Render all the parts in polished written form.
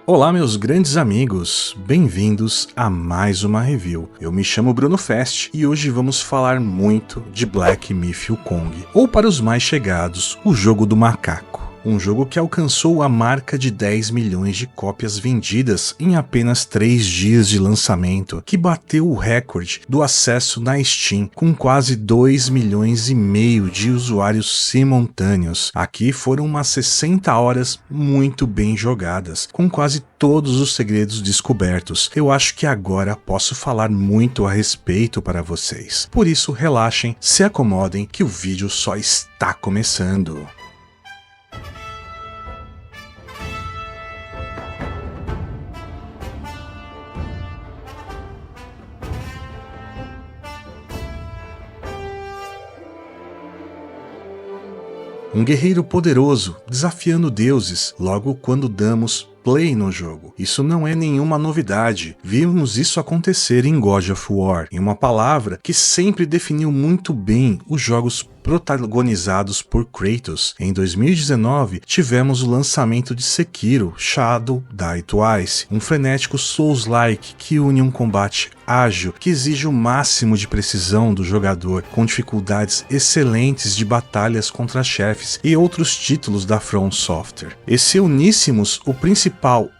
Olá meus grandes amigos, bem-vindos a mais uma review. Eu me chamo Bruno Fest e hoje vamos falar muito de Black Myth: Wukong, ou para os mais chegados, o jogo do macaco. Um jogo que alcançou a marca de 10 milhões de cópias vendidas em apenas 3 dias de lançamento, que bateu o recorde do acesso na Steam com quase 2 milhões e meio de usuários simultâneos. Aqui foram umas 60 horas muito bem jogadas, com quase todos os segredos descobertos. Eu acho que agora posso falar muito a respeito para vocês. Por isso relaxem, se acomodem que o vídeo só está começando. Um guerreiro poderoso, desafiando deuses, logo quando damos play no jogo. Isso não é nenhuma novidade, vimos isso acontecer em God of War, em uma palavra que sempre definiu muito bem os jogos protagonizados por Kratos. Em 2019, tivemos o lançamento de Sekiro: Shadow Die Twice, um frenético Souls-like que une um combate ágil que exige o máximo de precisão do jogador, com dificuldades excelentes de batalhas contra chefes e outros títulos da From Software. E se uníssemos o principal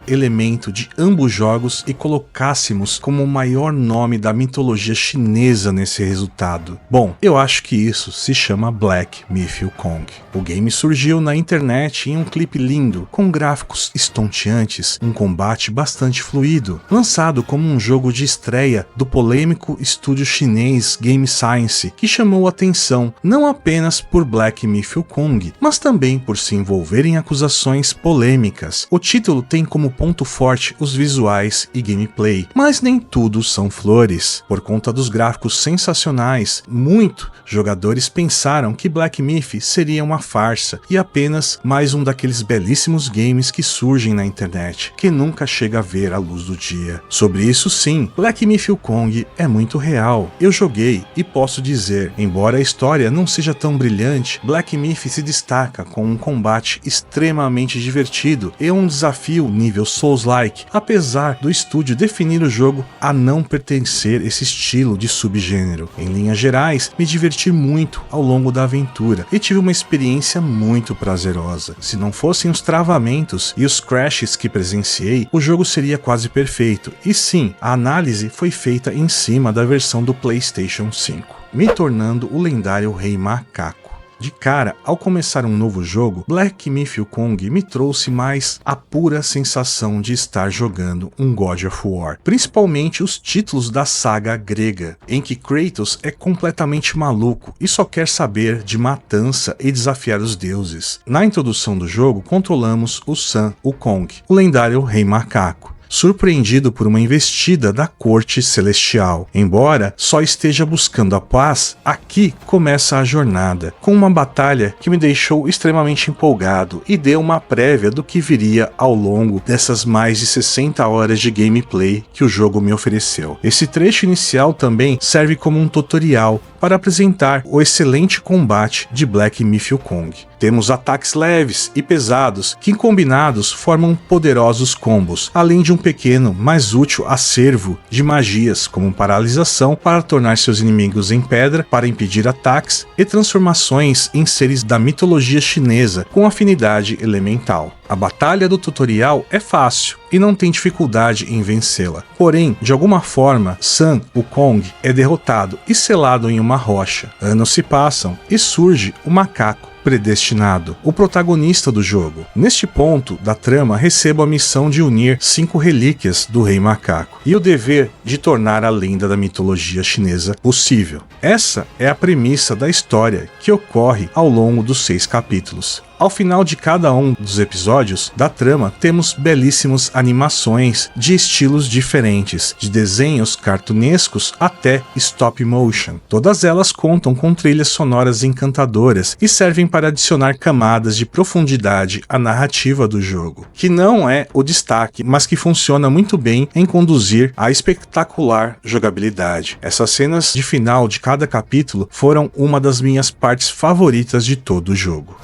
elemento de ambos jogos e colocássemos como o maior nome da mitologia chinesa nesse resultado? Bom, eu acho que isso se chama Black Myth: Wukong. O game surgiu na internet em um clipe lindo, com gráficos estonteantes, um combate bastante fluido, lançado como um jogo de estreia do polêmico estúdio chinês Game Science, que chamou atenção não apenas por Black Myth: Wukong, mas também por se envolver em acusações polêmicas. O título tem como ponto forte os visuais e gameplay, mas nem tudo são flores. Por conta dos gráficos sensacionais, muitos jogadores pensaram que Black Myth seria uma farsa e apenas mais um daqueles belíssimos games que surgem na internet, que nunca chega a ver a luz do dia. Sobre isso sim, Black Myth: Wukong é muito real. Eu joguei e posso dizer, embora a história não seja tão brilhante, Black Myth se destaca com um combate extremamente divertido e um desafio nível Souls-like, apesar do estúdio definir o jogo a não pertencer esse estilo de subgênero. Em linhas gerais, me diverti muito ao longo da aventura e tive uma experiência muito prazerosa. Se não fossem os travamentos e os crashes que presenciei, o jogo seria quase perfeito. E sim, a análise foi feita em cima da versão do PlayStation 5, me tornando o lendário Rei Macaco. De cara, ao começar um novo jogo, Black Myth: Wukong me trouxe mais a pura sensação de estar jogando um God of War, principalmente os títulos da saga grega, em que Kratos é completamente maluco e só quer saber de matança e desafiar os deuses. Na introdução do jogo, controlamos o Sun Wukong, o lendário Rei Macaco, surpreendido por uma investida da corte celestial. Embora só esteja buscando a paz, aqui começa a jornada, com uma batalha que me deixou extremamente empolgado e deu uma prévia do que viria ao longo dessas mais de 60 horas de gameplay que o jogo me ofereceu. Esse trecho inicial também serve como um tutorial para apresentar o excelente combate de Black Myth: Wukong. Temos ataques leves e pesados que combinados formam poderosos combos, além de um pequeno, mas útil acervo de magias como paralisação para tornar seus inimigos em pedra, para impedir ataques e transformações em seres da mitologia chinesa com afinidade elemental. A batalha do tutorial é fácil e não tem dificuldade em vencê-la. Porém, de alguma forma, Sun Wukong é derrotado e selado em uma rocha. Anos se passam e surge o macaco predestinado, o protagonista do jogo. Neste ponto da trama, recebo a missão de unir 5 relíquias do Rei Macaco e o dever de tornar a lenda da mitologia chinesa possível. Essa é a premissa da história que ocorre ao longo dos 6 capítulos. Ao final de cada um dos episódios da trama, temos belíssimas animações de estilos diferentes, de desenhos cartunescos até stop motion. Todas elas contam com trilhas sonoras encantadoras e servem para adicionar camadas de profundidade à narrativa do jogo, que não é o destaque, mas que funciona muito bem em conduzir a espetacular jogabilidade. Essas cenas de final de cada capítulo foram uma das minhas partes favoritas de todo o jogo.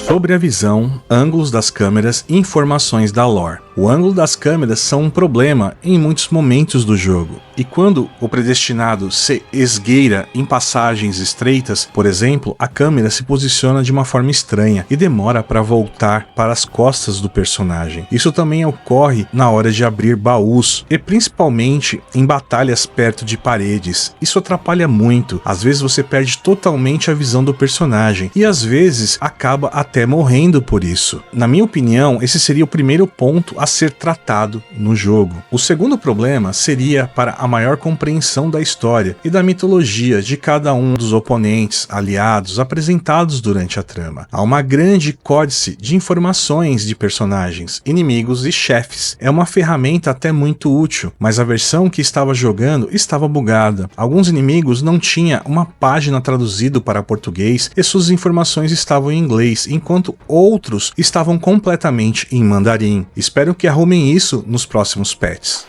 Sobre a visão, ângulos das câmeras e informações da lore. O ângulo das câmeras são um problema em muitos momentos do jogo, e quando o predestinado se esgueira em passagens estreitas, por exemplo, a câmera se posiciona de uma forma estranha e demora para voltar para as costas do personagem. Isso também ocorre na hora de abrir baús, e principalmente em batalhas perto de paredes. Isso atrapalha muito, às vezes você perde totalmente a visão do personagem, e às vezes acaba até morrendo por isso. Na minha opinião, esse seria o primeiro ponto a ser tratado no jogo. O segundo problema seria para a maior compreensão da história e da mitologia de cada um dos oponentes, aliados apresentados durante a trama. Há uma grande códice de informações de personagens, inimigos e chefes. É uma ferramenta até muito útil, mas a versão que estava jogando estava bugada. Alguns inimigos não tinham uma página traduzida para português e suas informações estavam em inglês, enquanto outros estavam completamente em mandarim. Espero que arrumem isso nos próximos patches.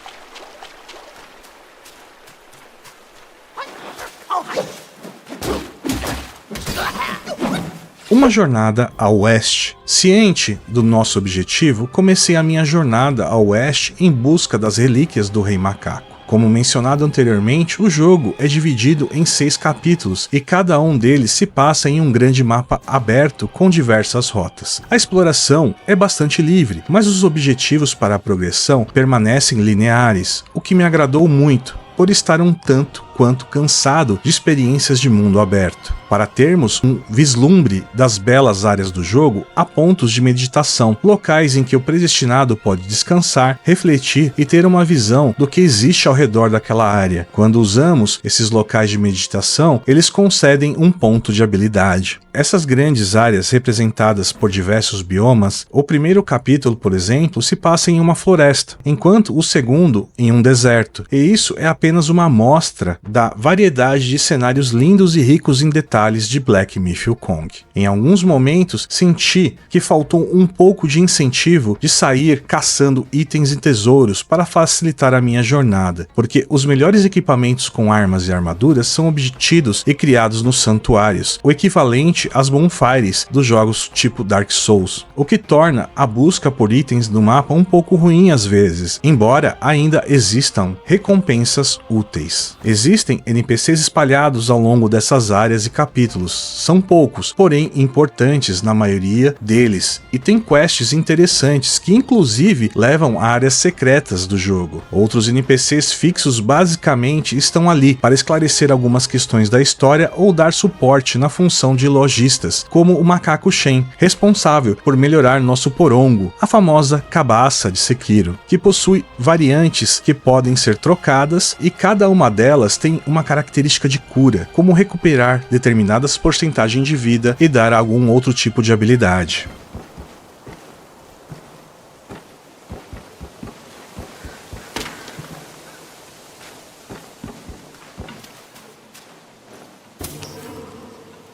Uma jornada ao oeste. Ciente do nosso objetivo, comecei a minha jornada ao oeste em busca das relíquias do Rei Macaco. Como mencionado anteriormente, o jogo é dividido em 6 capítulos e cada um deles se passa em um grande mapa aberto com diversas rotas. A exploração é bastante livre, mas os objetivos para a progressão permanecem lineares, o que me agradou muito, por estar um tanto quanto cansado de experiências de mundo aberto. Para termos um vislumbre das belas áreas do jogo, há pontos de meditação, locais em que o predestinado pode descansar, refletir e ter uma visão do que existe ao redor daquela área. Quando usamos esses locais de meditação, eles concedem um ponto de habilidade. Essas grandes áreas representadas por diversos biomas, o primeiro capítulo, por exemplo, se passa em uma floresta, enquanto o segundo em um deserto, e isso é apenas uma amostra da variedade de cenários lindos e ricos em detalhes de Black Myth Wukong. Em alguns momentos, senti que faltou um pouco de incentivo de sair caçando itens e tesouros para facilitar a minha jornada, porque os melhores equipamentos com armas e armaduras são obtidos e criados nos santuários, o equivalente às bonfires dos jogos tipo Dark Souls, o que torna a busca por itens no mapa um pouco ruim às vezes, embora ainda existam recompensas úteis. Existem NPCs espalhados ao longo dessas áreas e capítulos. São poucos, porém importantes na maioria deles, e tem quests interessantes que inclusive levam a áreas secretas do jogo. Outros NPCs fixos basicamente estão ali para esclarecer algumas questões da história ou dar suporte na função de lojistas, como o Macaco Shen, responsável por melhorar nosso porongo, a famosa cabaça de Sekiro, que possui variantes que podem ser trocadas e cada uma delas tem uma característica de cura, como recuperar determinadas porcentagens de vida e dar algum outro tipo de habilidade.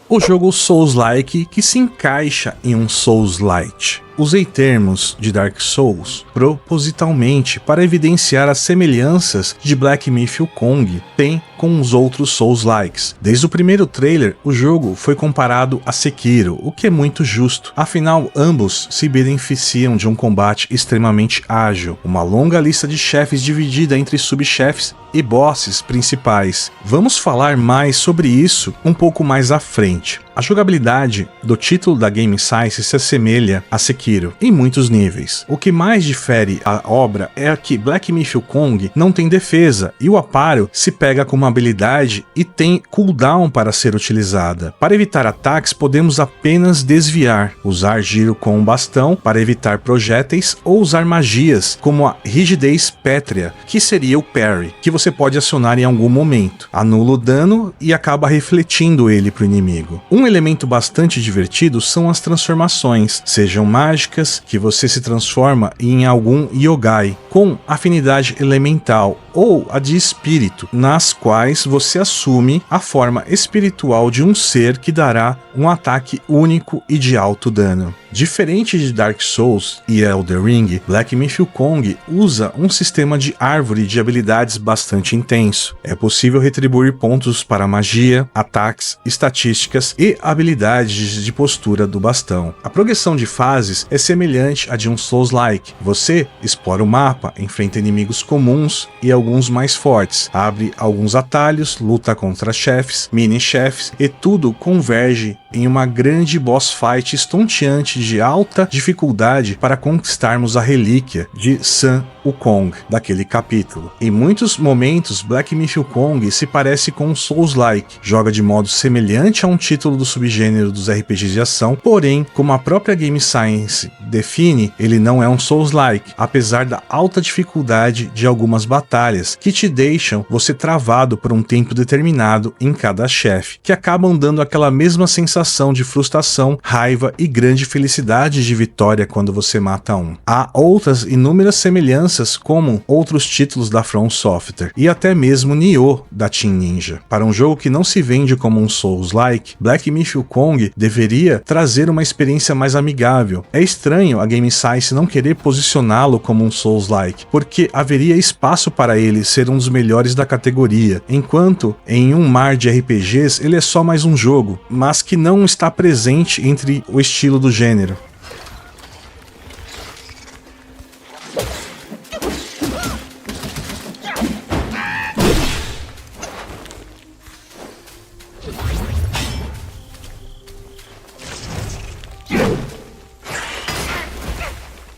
O jogo Souls-like que se encaixa em um Souls-Light. Usei termos de Dark Souls propositalmente para evidenciar as semelhanças de Black Myth Wukong tem com os outros Souls-likes. Desde o primeiro trailer, o jogo foi comparado a Sekiro, o que é muito justo. Afinal, ambos se beneficiam de um combate extremamente ágil, uma longa lista de chefes dividida entre subchefes e bosses principais. Vamos falar mais sobre isso um pouco mais à frente. A jogabilidade do título da Game Science se assemelha a Sekiro em muitos níveis. O que mais difere a obra é que Black Myth Wukong não tem defesa e o Aparo se pega com uma habilidade e tem cooldown para ser utilizada. Para evitar ataques, podemos apenas desviar, usar giro com um bastão para evitar projéteis ou usar magias como a rigidez pétrea, que seria o parry, que você pode acionar em algum momento. Anula o dano e acaba refletindo ele para o inimigo. Um elemento bastante divertido são as transformações, sejam mágicas, que você se transforma em algum yogai com afinidade elemental, ou a de espírito, nas quais você assume a forma espiritual de um ser que dará um ataque único e de alto dano. Diferente de Dark Souls e Elden Ring, Black Myth: Wukong usa um sistema de árvore de habilidades bastante intenso. É possível retribuir pontos para magia, ataques, estatísticas e habilidades de postura do bastão. A progressão de fases é semelhante à de um Souls-like. Você explora o mapa, enfrenta inimigos comuns e alguns mais fortes, abre alguns atalhos, luta contra chefes, mini-chefes e tudo converge em uma grande boss fight estonteante de alta dificuldade para conquistarmos a relíquia de San Wukong daquele capítulo. Em muitos momentos, Black Myth: Wukong se parece com um Souls-like, joga de modo semelhante a um título do subgênero dos RPGs de ação, porém, como a própria Game Science define, ele não é um Souls-like, apesar da alta dificuldade de algumas batalhas, que te deixam você travado por um tempo determinado em cada chefe, que acabam dando aquela mesma sensação de frustração, raiva e grande felicidade de vitória quando você mata um. Há outras inúmeras semelhanças como outros títulos da From Software e até mesmo Nioh da Team Ninja. Para um jogo que não se vende como um Souls-like, Black Myth: Wukong deveria trazer uma experiência mais amigável. É estranho a Game Science não querer posicioná-lo como um Souls-like, porque haveria espaço para ele ser um dos melhores da categoria, enquanto em um mar de RPGs ele é só mais um jogo, mas que não está presente entre o estilo do gênero.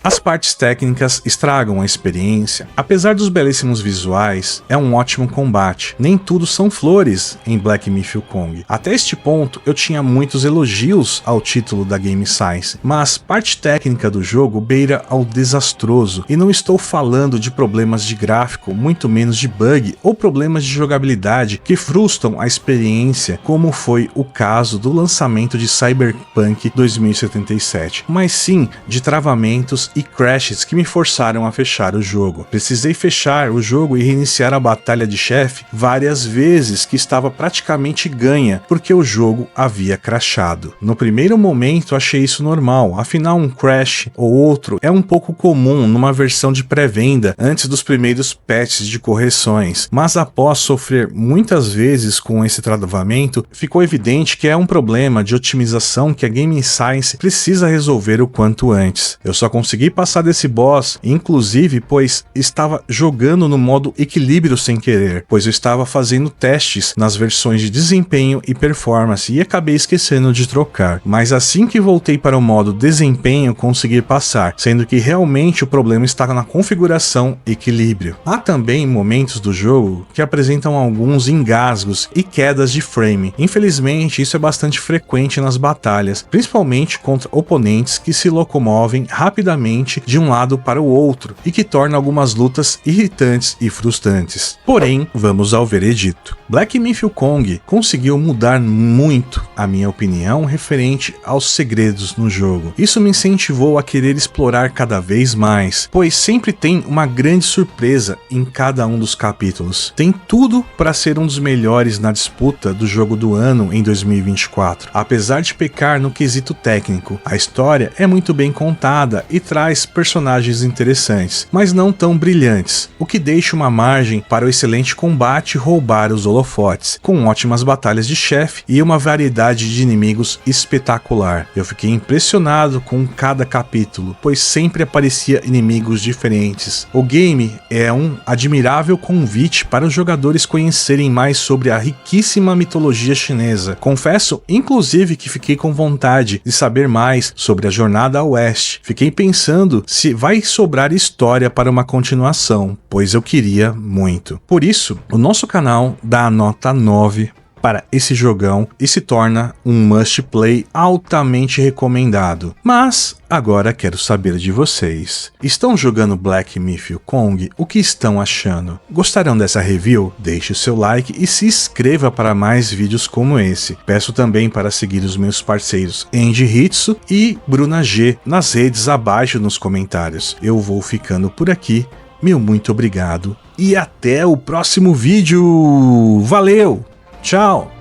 As partes técnicas estragam a experiência. Apesar dos belíssimos visuais, é um ótimo combate. Nem tudo são flores em Black Myth: Wukong. Até este ponto, eu tinha muitos elogios ao título da Game Science, mas parte técnica do jogo beira ao desastroso. E não estou falando de problemas de gráfico, muito menos de bug ou problemas de jogabilidade que frustram a experiência, como foi o caso do lançamento de Cyberpunk 2077, mas sim de travamentos e crashes que me forçaram a fechar o jogo. Precisei fechar o jogo e reiniciar a batalha de chefe várias vezes, que estava praticamente ganha porque o jogo havia crashado. No primeiro momento achei isso normal, afinal um crash ou outro é um pouco comum numa versão de pré-venda antes dos primeiros patches de correções, mas após sofrer muitas vezes com esse travamento, ficou evidente que é um problema de otimização que a Game Science precisa resolver o quanto antes. Eu só consegui passar desse boss, inclusive pois estava jogando no modo equilíbrio sem querer, pois eu estava fazendo testes nas versões de desempenho e performance e acabei esquecendo de trocar, mas assim que voltei para o modo desempenho consegui passar, sendo que realmente o problema está na configuração equilíbrio. Há também momentos do jogo que apresentam alguns engasgos e quedas de frame. Infelizmente isso é bastante frequente nas batalhas, principalmente contra oponentes que se locomovem rapidamente de um lado para o outro e que torna algumas lutas irritantes e frustrantes. Porém, vamos ao veredito. Black Myth: Wukong conseguiu mudar muito a minha opinião referente aos segredos no jogo. Isso me incentivou a querer explorar cada vez mais, pois sempre tem uma grande surpresa em cada um dos capítulos. Tem tudo para ser um dos melhores na disputa do jogo do ano em 2024. Apesar de pecar no quesito técnico, a história é muito bem contada e traz personagens interessantes, mas não tão brilhantes, o que deixa uma margem para o excelente combate roubar os holofotes, com ótimas batalhas de chefe e uma variedade de inimigos espetacular. Eu fiquei impressionado com cada capítulo, pois sempre aparecia inimigos diferentes. O game é um admirável convite para os jogadores conhecerem mais sobre a riquíssima mitologia chinesa. Confesso, inclusive, que fiquei com vontade de saber mais sobre a Jornada ao Oeste. Fiquei pensando se vai sobrar história para uma continuação, pois eu queria muito. Por isso, o nosso canal dá a nota 9 para esse jogão e se torna um must play altamente recomendado. Mas agora quero saber de vocês. Estão jogando Black Myth: Wukong? O que estão achando? Gostaram dessa review? Deixe o seu like e se inscreva para mais vídeos como esse. Peço também para seguir os meus parceiros Andy Hitsu e Bruna G nas redes abaixo nos comentários. Eu vou ficando por aqui. meu muito obrigado e até o próximo vídeo. Valeu, tchau!